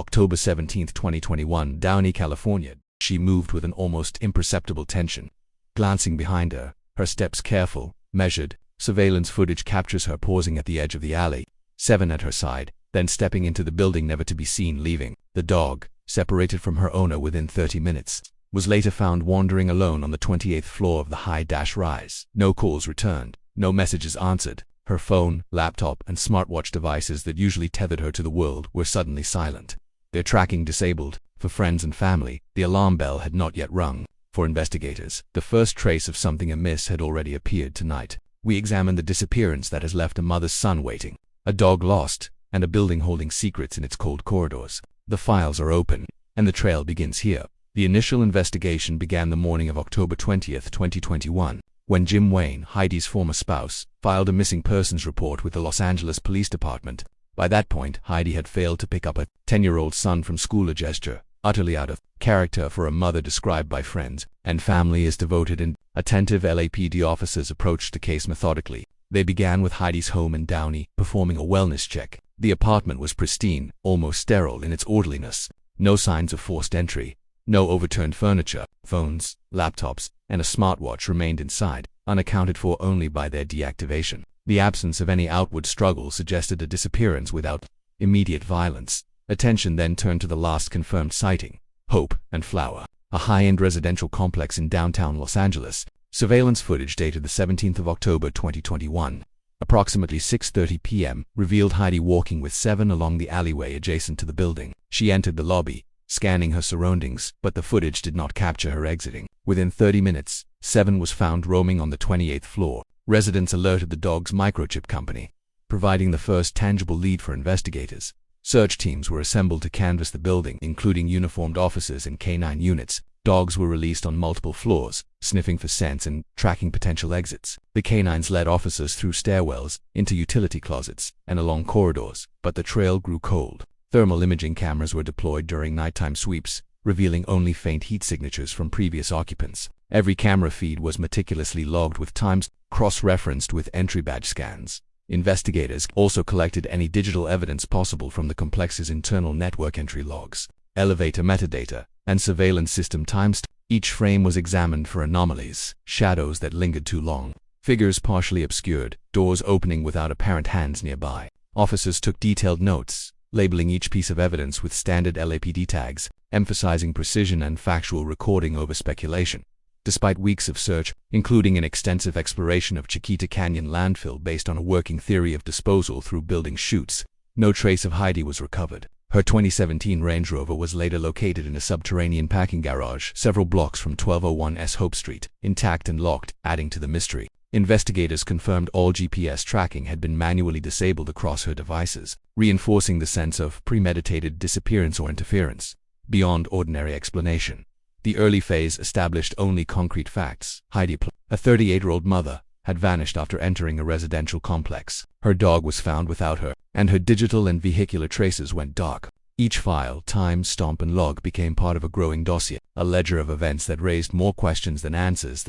October 17, 2021, Downey, California. She moved with an almost imperceptible tension. Glancing behind her, her steps careful, measured, surveillance footage captures her pausing at the edge of the alley, 7 at her side, then stepping into the building never to be seen leaving. The dog, separated from her owner within 30 minutes, was later found wandering alone on the 28th floor of the high-rise. No calls returned, no messages answered. Her phone, laptop, and smartwatch devices that usually tethered her to the world were suddenly silent. Their tracking disabled. For friends and family, the alarm bell had not yet rung. For investigators, the first trace of something amiss had already appeared tonight. We examined the disappearance that has left a mother's son waiting, a dog lost, and a building holding secrets in its cold corridors. The files are open, and the trail begins here. The initial investigation began the morning of October 20, 2021, when Jim Wayne, Heidi's former spouse, filed a missing persons report with the Los Angeles Police Department. By that point, Heidi had failed to pick up a 10-year-old son from school, a gesture utterly out of character for a mother described by friends and family as devoted and attentive. LAPD officers approached the case methodically. They began with Heidi's home in Downey, performing a wellness check. The apartment was pristine, almost sterile in its orderliness. No signs of forced entry. No overturned furniture. Phones, laptops, and a smartwatch remained inside, unaccounted for only by their deactivation. The absence of any outward struggle suggested a disappearance without immediate violence. Attention then turned to the last confirmed sighting, Hope and Flower, a high-end residential complex in downtown Los Angeles. Surveillance footage dated the 17th of October 2021, approximately 6:30 p.m., revealed Heidi walking with 7 along the alleyway adjacent to the building. She entered the lobby, scanning her surroundings, but the footage did not capture her exiting. Within 30 minutes, 7 was found roaming on the 28th floor. Residents alerted the dog's microchip company, providing the first tangible lead for investigators. Search teams were assembled to canvass the building, including uniformed officers and canine units. Dogs were released on multiple floors, sniffing for scents and tracking potential exits. The canines led officers through stairwells, into utility closets, and along corridors, but the trail grew cold. Thermal imaging cameras were deployed during nighttime sweeps, revealing only faint heat signatures from previous occupants. Every camera feed was meticulously logged with times, cross-referenced with entry badge scans. Investigators also collected any digital evidence possible from the complex's internal network entry logs, elevator metadata, and surveillance system timestamps. Each frame was examined for anomalies, shadows that lingered too long, figures partially obscured, doors opening without apparent hands nearby. Officers took detailed notes, labeling each piece of evidence with standard LAPD tags, emphasizing precision and factual recording over speculation. Despite weeks of search, including an extensive exploration of Chiquita Canyon landfill based on a working theory of disposal through building chutes, no trace of Heidi was recovered. Her 2017 Range Rover was later located in a subterranean parking garage several blocks from 1201 S Hope Street, intact and locked, adding to the mystery. Investigators confirmed all GPS tracking had been manually disabled across her devices, reinforcing the sense of premeditated disappearance or interference beyond ordinary explanation. The early phase established only concrete facts. Heidi Planck, a 38-year-old mother, had vanished after entering a residential complex. Her dog was found without her, and her digital and vehicular traces went dark. Each file, time, stamp, and log became part of a growing dossier, a ledger of events that raised more questions than answers.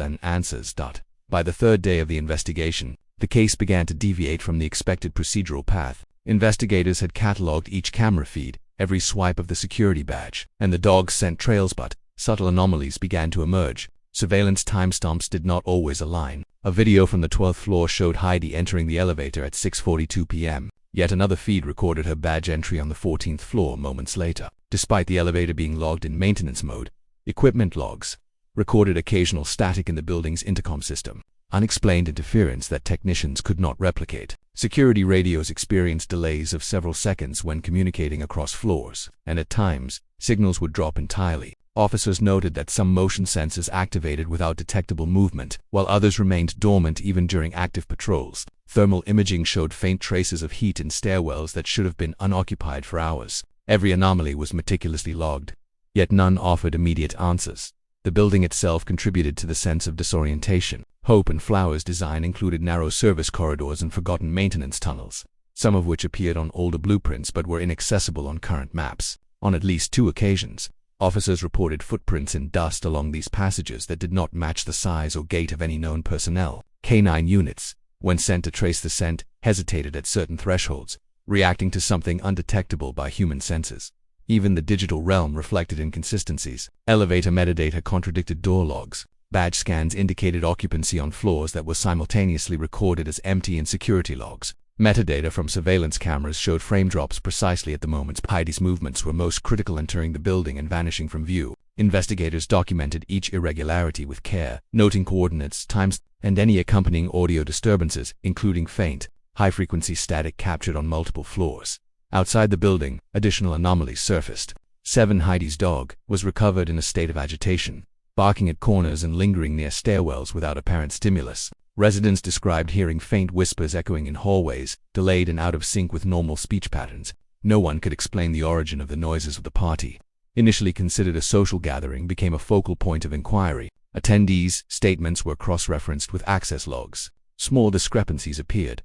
By the third day of the investigation, the case began to deviate from the expected procedural path. Investigators had catalogued each camera feed, every swipe of the security badge, and the dogs scent trails, but subtle anomalies began to emerge. Surveillance timestamps did not always align. A video from the 12th floor showed Heidi entering the elevator at 6:42 p.m. Yet another feed recorded her badge entry on the 14th floor moments later. Despite the elevator being logged in maintenance mode, equipment logs recorded occasional static in the building's intercom system, unexplained interference that technicians could not replicate. Security radios experienced delays of several seconds when communicating across floors, and at times, signals would drop entirely. Officers noted that some motion sensors activated without detectable movement, while others remained dormant even during active patrols. Thermal imaging showed faint traces of heat in stairwells that should have been unoccupied for hours. Every anomaly was meticulously logged, yet none offered immediate answers. The building itself contributed to the sense of disorientation. Hope and Flower's design included narrow service corridors and forgotten maintenance tunnels, some of which appeared on older blueprints but were inaccessible on current maps. On at least 2 occasions, officers reported footprints in dust along these passages that did not match the size or gait of any known personnel. Canine units, when sent to trace the scent, hesitated at certain thresholds, reacting to something undetectable by human senses. Even the digital realm reflected inconsistencies. Elevator metadata contradicted door logs. Badge scans indicated occupancy on floors that were simultaneously recorded as empty in security logs. Metadata from surveillance cameras showed frame drops precisely at the moments Heidi's movements were most critical, entering the building and vanishing from view. Investigators documented each irregularity with care, noting coordinates, times, and any accompanying audio disturbances, including faint, high-frequency static captured on multiple floors. Outside the building, additional anomalies surfaced. Heidi's dog was recovered in a state of agitation, barking at corners and lingering near stairwells without apparent stimulus. Residents described hearing faint whispers echoing in hallways, delayed and out of sync with normal speech patterns. No one could explain the origin of the noises of the party. Initially considered a social gathering, became a focal point of inquiry. Attendees' statements were cross-referenced with access logs. Small discrepancies appeared.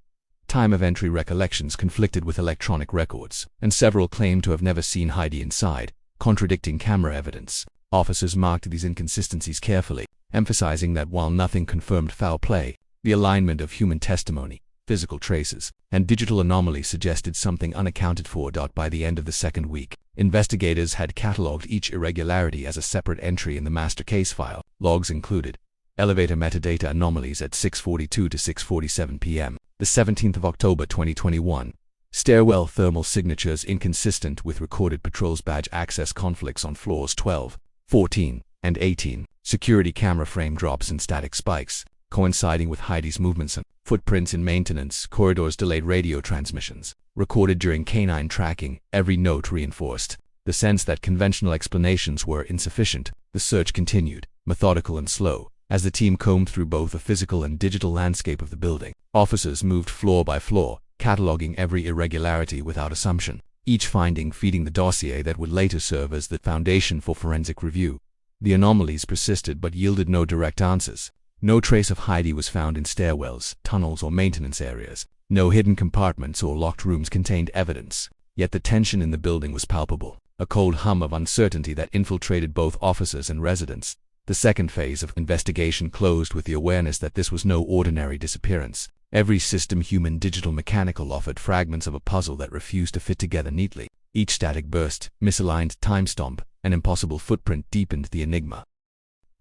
Time of entry recollections conflicted with electronic records, and several claimed to have never seen Heidi inside, contradicting camera evidence. Officers marked these inconsistencies carefully, emphasizing that while nothing confirmed foul play, the alignment of human testimony, physical traces, and digital anomalies suggested something unaccounted for. By the end of the second week, investigators had catalogued each irregularity as a separate entry in the master case file. Logs included elevator metadata anomalies at 6:42 to 6:47 p.m. the 17th of October 2021. Stairwell thermal signatures inconsistent with recorded patrols. Badge access conflicts on floors 12, 14, and 18. Security camera frame drops and static spikes, coinciding with Heidi's movements. And footprints in maintenance corridors. Delayed radio transmissions, recorded during canine tracking. Every note reinforced the sense that conventional explanations were insufficient. The search continued, methodical and slow, as the team combed through both the physical and digital landscape of the building. Officers moved floor by floor, cataloging every irregularity without assumption, each finding feeding the dossier that would later serve as the foundation for forensic review. The anomalies persisted but yielded no direct answers. No trace of Heidi was found in stairwells, tunnels, or maintenance areas. No hidden compartments or locked rooms contained evidence. Yet the tension in the building was palpable, a cold hum of uncertainty that infiltrated both officers and residents. The second phase of investigation closed with the awareness that this was no ordinary disappearance. Every system, human, digital, mechanical, offered fragments of a puzzle that refused to fit together neatly. Each static burst, misaligned timestamp, and impossible footprint deepened the enigma.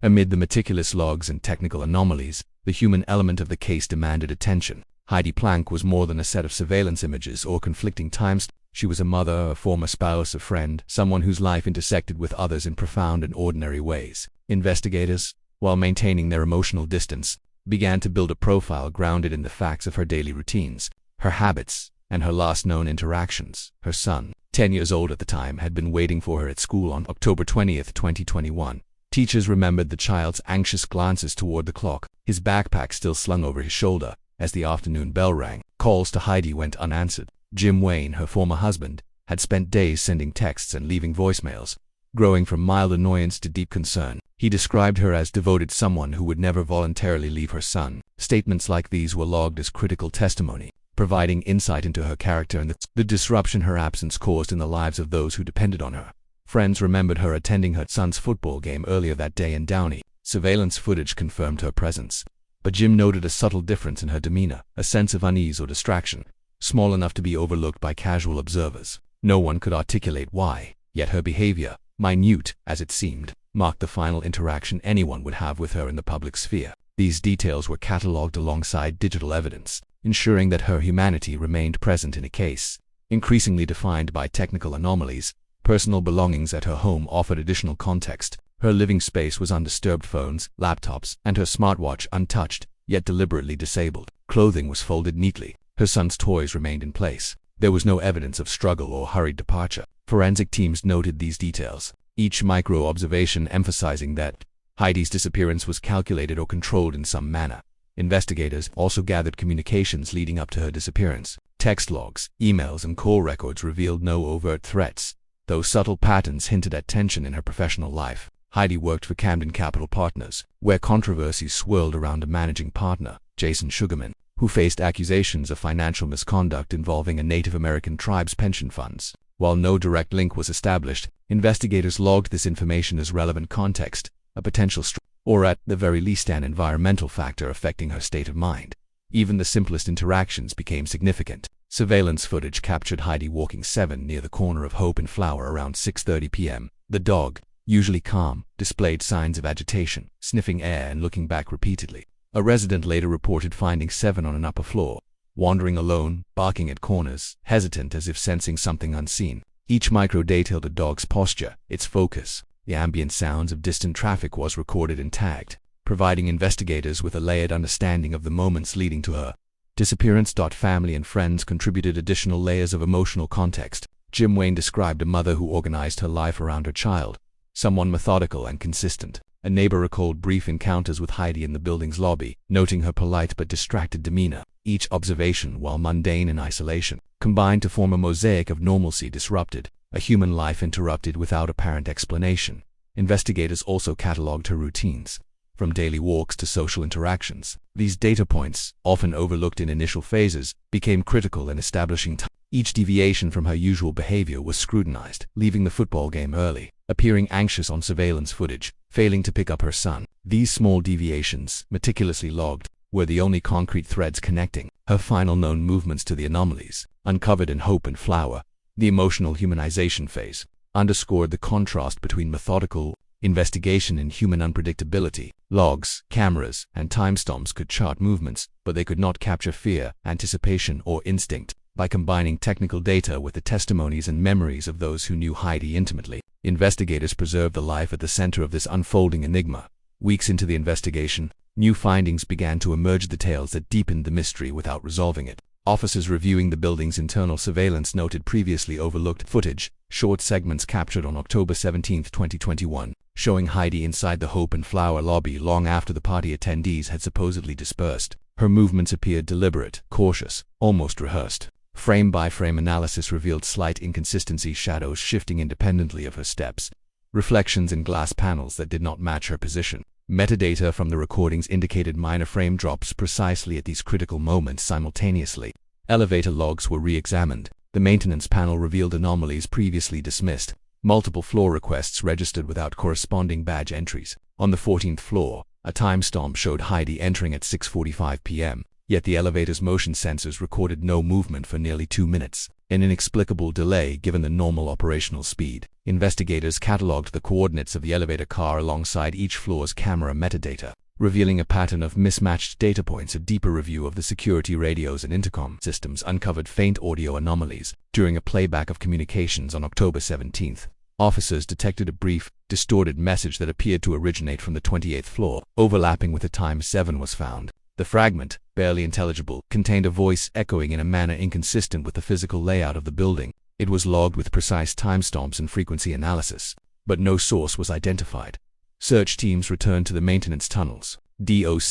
Amid the meticulous logs and technical anomalies, the human element of the case demanded attention. Heidi Planck was more than a set of surveillance images or conflicting timestamps. She was a mother, a former spouse, a friend, someone whose life intersected with others in profound and ordinary ways. Investigators, while maintaining their emotional distance, began to build a profile grounded in the facts of her daily routines, her habits, and her last known interactions. Her son, 10 years old at the time, had been waiting for her at school on October 20, 2021. Teachers remembered the child's anxious glances toward the clock, his backpack still slung over his shoulder. As the afternoon bell rang, calls to Heidi went unanswered. Jim Wayne, her former husband, had spent days sending texts and leaving voicemails, growing from mild annoyance to deep concern. He described her as devoted, someone who would never voluntarily leave her son. Statements like these were logged as critical testimony, providing insight into her character and the disruption her absence caused in the lives of those who depended on her. Friends remembered her attending her son's football game earlier that day in Downey. Surveillance footage confirmed her presence, but Jim noted a subtle difference in her demeanor, a sense of unease or distraction, small enough to be overlooked by casual observers. No one could articulate why, yet her behavior, minute as it seemed, marked the final interaction anyone would have with her in the public sphere. These details were catalogued alongside digital evidence, ensuring that her humanity remained present in a case. Increasingly defined by technical anomalies, personal belongings at her home offered additional context. Her living space was undisturbed, phones, laptops, and her smartwatch untouched, yet deliberately disabled. Clothing was folded neatly. Her son's toys remained in place. There was no evidence of struggle or hurried departure. Forensic teams noted these details, each micro-observation emphasizing that Heidi's disappearance was calculated or controlled in some manner. Investigators also gathered communications leading up to her disappearance. Text logs, emails, and call records revealed no overt threats, though subtle patterns hinted at tension in her professional life. Heidi worked for Camden Capital Partners, where controversies swirled around a managing partner, Jason Sugarman, who faced accusations of financial misconduct involving a Native American tribe's pension funds. While no direct link was established, investigators logged this information as relevant context, a potential or at the very least an environmental factor affecting her state of mind. Even the simplest interactions became significant. Surveillance footage captured Heidi walking 7 near the corner of Hope and Flower around 6:30 p.m. The dog, usually calm, displayed signs of agitation, sniffing air and looking back repeatedly. A resident later reported finding 7 on an upper floor, wandering alone, barking at corners, hesitant as if sensing something unseen. Each micro detailed the dog's posture, its focus. The ambient sounds of distant traffic was recorded and tagged, providing investigators with a layered understanding of the moments leading to her disappearance. Family and friends contributed additional layers of emotional context. Jim Wayne described a mother who organized her life around her child, someone methodical and consistent. A neighbor recalled brief encounters with Heidi in the building's lobby, noting her polite but distracted demeanor. Each observation, while mundane in isolation, combined to form a mosaic of normalcy disrupted, a human life interrupted without apparent explanation. Investigators also cataloged her routines, from daily walks to social interactions. These data points, often overlooked in initial phases, became critical in establishing time. Each deviation from her usual behavior was scrutinized, leaving the football game early, appearing anxious on surveillance footage, failing to pick up her son. These small deviations, meticulously logged, were the only concrete threads connecting her final known movements to the anomalies. Uncovered in Hope and Flower, the emotional humanization phase underscored the contrast between methodical investigation and human unpredictability. Logs, cameras, and timestamps could chart movements, but they could not capture fear, anticipation, or instinct. By combining technical data with the testimonies and memories of those who knew Heidi intimately, investigators preserved the life at the center of this unfolding enigma. Weeks into the investigation, new findings began to emerge, details that deepened the mystery without resolving it. Officers reviewing the building's internal surveillance noted previously overlooked footage, short segments captured on October 17, 2021, showing Heidi inside the Hope and Flower lobby long after the party attendees had supposedly dispersed. Her movements appeared deliberate, cautious, almost rehearsed. Frame-by-frame analysis revealed slight inconsistencies, shadows shifting independently of her steps, reflections in glass panels that did not match her position. Metadata from the recordings indicated minor frame drops precisely at these critical moments simultaneously. Elevator logs were re-examined. The maintenance panel revealed anomalies previously dismissed. Multiple floor requests registered without corresponding badge entries. On the 14th floor, a timestamp showed Heidi entering at 6:45 p.m., yet the elevator's motion sensors recorded no movement for nearly 2 minutes, an inexplicable delay given the normal operational speed. Investigators cataloged the coordinates of the elevator car alongside each floor's camera metadata, revealing a pattern of mismatched data points. A deeper review of the security radios and intercom systems uncovered faint audio anomalies. During a playback of communications on October 17th, officers detected a brief, distorted message that appeared to originate from the 28th floor, overlapping with the time 7 was found. The fragment, barely intelligible, contained a voice echoing in a manner inconsistent with the physical layout of the building. It was logged with precise timestamps and frequency analysis, but no source was identified. Search teams returned to the maintenance tunnels. Documenting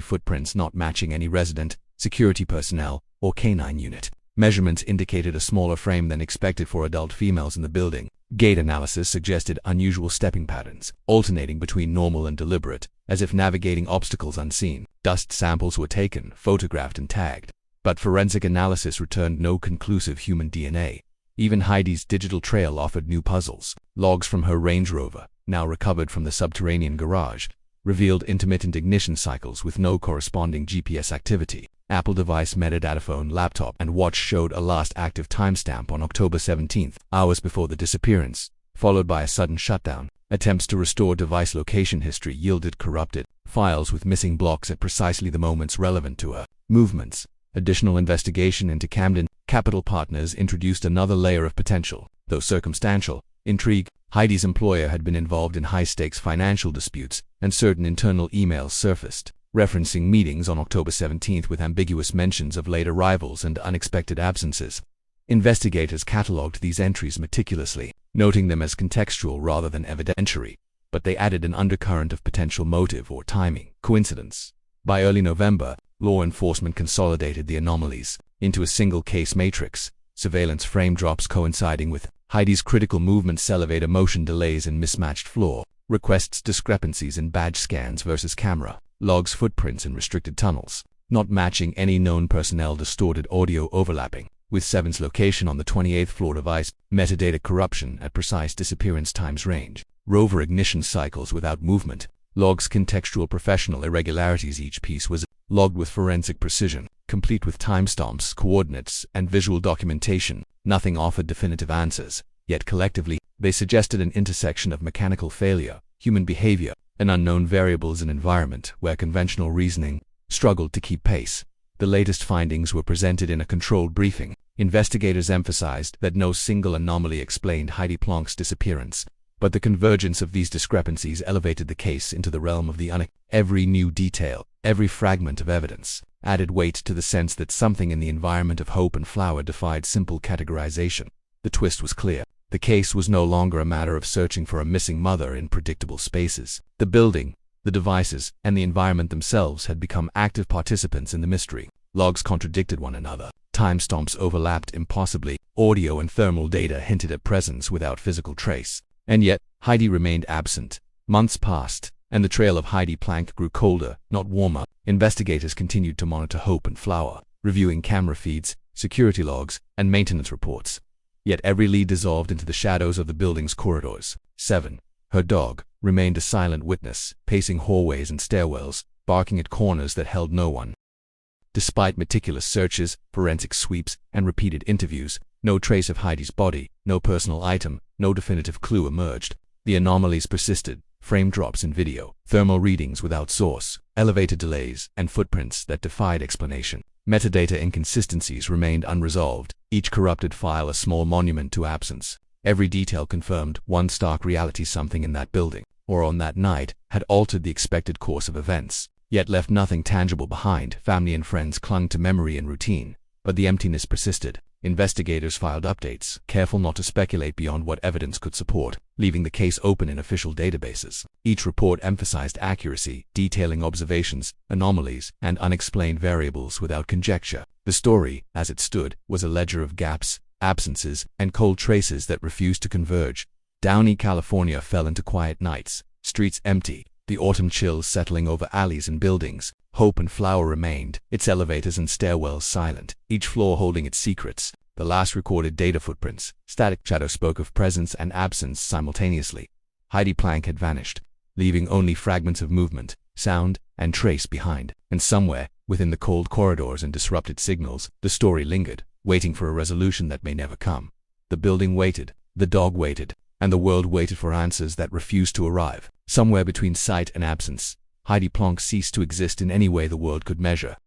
footprints not matching any resident, security personnel, or canine unit. Measurements indicated a smaller frame than expected for adult females in the building. Gait analysis suggested unusual stepping patterns, alternating between normal and deliberate, as if navigating obstacles unseen. Dust samples were taken, photographed, and tagged, but forensic analysis returned no conclusive human DNA. Even Heidi's digital trail offered new puzzles. Logs from her Range Rover, now recovered from the subterranean garage, revealed intermittent ignition cycles with no corresponding GPS activity. Apple device metadata, phone, laptop, and watch showed a last active timestamp on October 17th, hours before the disappearance, followed by a sudden shutdown. Attempts to restore device location history yielded corrupted files with missing blocks at precisely the moments relevant to her movements. Additional investigation into Camden Capital Partners introduced another layer of potential, though circumstantial, intrigue. Heidi's employer had been involved in high-stakes financial disputes, and certain internal emails surfaced, referencing meetings on October 17th with ambiguous mentions of late arrivals and unexpected absences. Investigators catalogued these entries meticulously, noting them as contextual rather than evidentiary, but they added an undercurrent of potential motive or timing coincidence. By early November, law enforcement consolidated the anomalies into a single case matrix, surveillance frame drops coinciding with Heidi's critical movements, elevator motion delays and mismatched floor requests, discrepancies in badge scans versus camera logs, footprints in restricted tunnels, not matching any known personnel, distorted audio overlapping with 7's location on the 28th floor device, metadata corruption at precise disappearance times range, rover ignition cycles without movement, logs, contextual professional irregularities. Each piece was logged with forensic precision, complete with timestamps, coordinates, and visual documentation. Nothing offered definitive answers, yet collectively, they suggested an intersection of mechanical failure, human behavior, and unknown variables in an environment where conventional reasoning struggled to keep pace. The latest findings were presented in a controlled briefing. Investigators emphasized that no single anomaly explained Heidi Planck's disappearance, but the convergence of these discrepancies elevated the case into the realm of the unexplainable. Every new detail, every fragment of evidence, added weight to the sense that something in the environment of Hope and Flower defied simple categorization. The twist was clear. The case was no longer a matter of searching for a missing mother in predictable spaces. The building, the devices, and the environment themselves had become active participants in the mystery. Logs contradicted one another. Timestamps overlapped impossibly. Audio and thermal data hinted at presence without physical trace. And yet, Heidi remained absent. Months passed, and the trail of Heidi Planck grew colder, not warmer. Investigators continued to monitor Hope and Flower, reviewing camera feeds, security logs, and maintenance reports. Yet every lead dissolved into the shadows of the building's corridors. 7. Her dog remained a silent witness, pacing hallways and stairwells, barking at corners that held no one. Despite meticulous searches, forensic sweeps, and repeated interviews, no trace of Heidi's body, no personal item, no definitive clue emerged. The anomalies persisted: frame drops in video, thermal readings without source, elevator delays, and footprints that defied explanation. Metadata inconsistencies remained unresolved, each corrupted file a small monument to absence. Every detail confirmed one stark reality: something in that building, or on that night, had altered the expected course of events, yet left nothing tangible behind. Family and friends clung to memory and routine, but the emptiness persisted. Investigators filed updates, careful not to speculate beyond what evidence could support, leaving the case open in official databases. Each report emphasized accuracy, detailing observations, anomalies, and unexplained variables without conjecture. The story, as it stood, was a ledger of gaps, absences, and cold traces that refused to converge. Downey, California fell into quiet nights, streets empty, the autumn chills settling over alleys and buildings. Hope and Flower remained, its elevators and stairwells silent, each floor holding its secrets. The last recorded data footprints, static shadow, spoke of presence and absence simultaneously. Heidi Planck had vanished, leaving only fragments of movement, sound, and trace behind. And somewhere, within the cold corridors and disrupted signals, the story lingered, waiting for a resolution that may never come. The building waited, the dog waited, and the world waited for answers that refused to arrive. Somewhere between sight and absence, Heidi Planck ceased to exist in any way the world could measure.